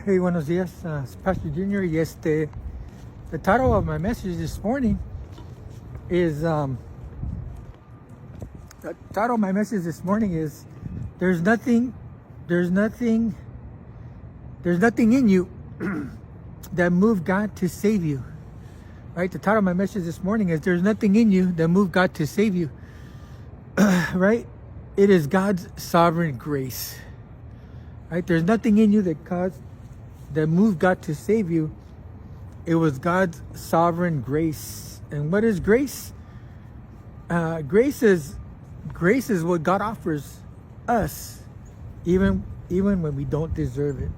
Hey, buenos días. It's Pastor Junior. The title of my message this morning is there's nothing in you that moved God to save you. Right? The title of my message this morning is there's nothing in you that moved God to save you. Right? It is God's sovereign grace. Right? There's nothing in you that moved God to save you. It was God's sovereign grace. And what is grace? Grace is what God offers us, even when we don't deserve it.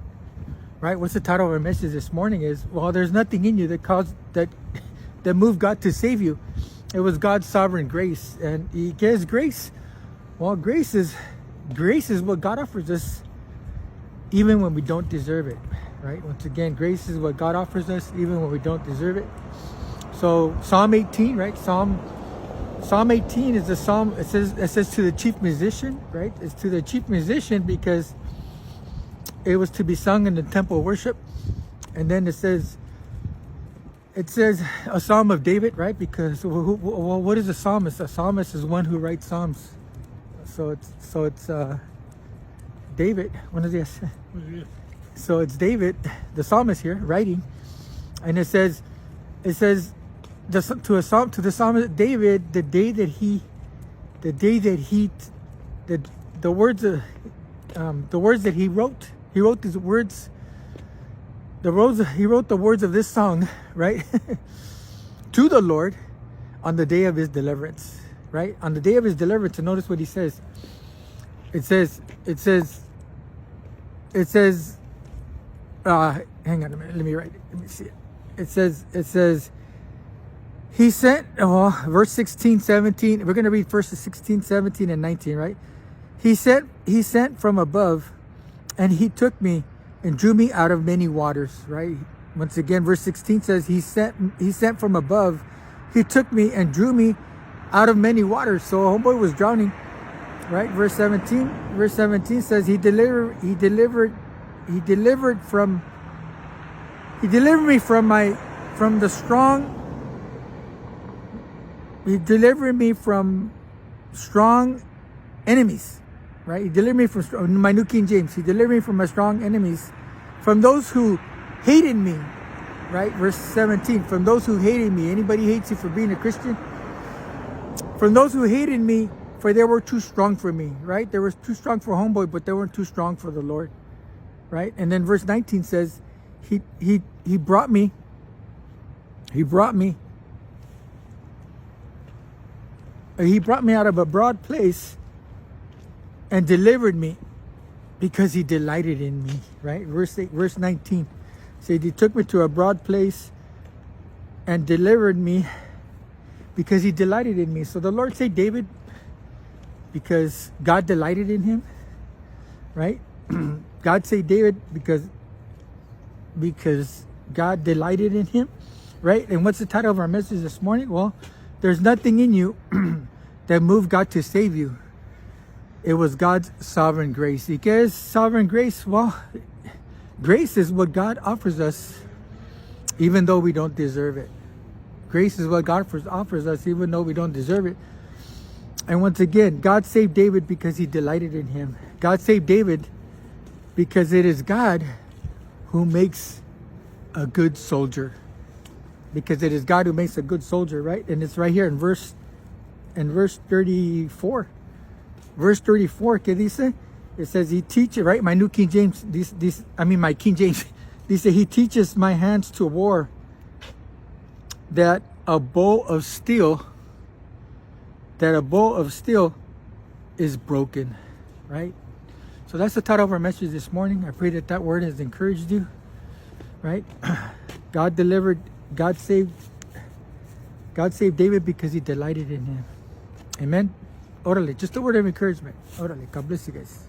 Right? What's the title of our message this morning is, well, there's nothing in you that moved God to save you. It was God's sovereign grace. And He gives grace. Well, grace is what God offers us, even when we don't deserve it. Right? Once again, grace is what God offers us, even when we don't deserve it. So Psalm 18, right? Psalm 18 is a psalm. It says to the chief musician, right? It's to the chief musician because it was to be sung in the temple worship. And then it says a psalm of David, right? Because what is a psalmist? A psalmist is one who writes psalms. So it's David. What is this? So it's David, the psalmist here, writing, and it says to the psalmist David, the words that he wrote these words. He wrote the words of this song, right, to the Lord on the day of his deliverance, right? On the day of his deliverance, and notice what he says. It says. Hang on a minute. Let me write it. Let me see it. It says. He sent. Verse 16, 17. We're going to read verses 16, 17, and 19, right? He sent from above, and he took me and drew me out of many waters, right? Once again, verse 16 says he sent from above, he took me and drew me out of many waters. So a homeboy was drowning, right? Verse 17 says he delivered me from strong enemies, right? He delivered me from my New King James. He delivered me from my strong enemies, from those who hated me, right? Verse 17, from those who hated me. Anybody hates you for being a Christian? From those who hated me, for they were too strong for me, right? They were too strong for homeboy, but they weren't too strong for the Lord, right? And then verse 19 says, he brought me out of a broad place and delivered me because he delighted in me, right? Verse 19 said he took me to a broad place and delivered me because he delighted in me. So the Lord saved David because God delighted in him, right? God saved David because God delighted in him, right? And what's the title of our message this morning? Well, there's nothing in you that moved God to save you. It was God's sovereign grace. Because sovereign grace, well, grace is what God offers us even though we don't deserve it. Grace is what God offers us even though we don't deserve it. And once again, God saved David because he delighted in him. God saved David because it is God who makes a good soldier. Because it is God who makes a good soldier, right? And it's right here in verse 34. Verse 34, ¿qué dice? It says he teaches, right? My New King James, my King James, dice he teaches my hands to war, that a bow of steel is broken, right? So that's the title of our message this morning. I pray that word has encouraged you, right? God saved David because he delighted in him. Amen. Orale, just a word of encouragement. Orale, God bless you guys.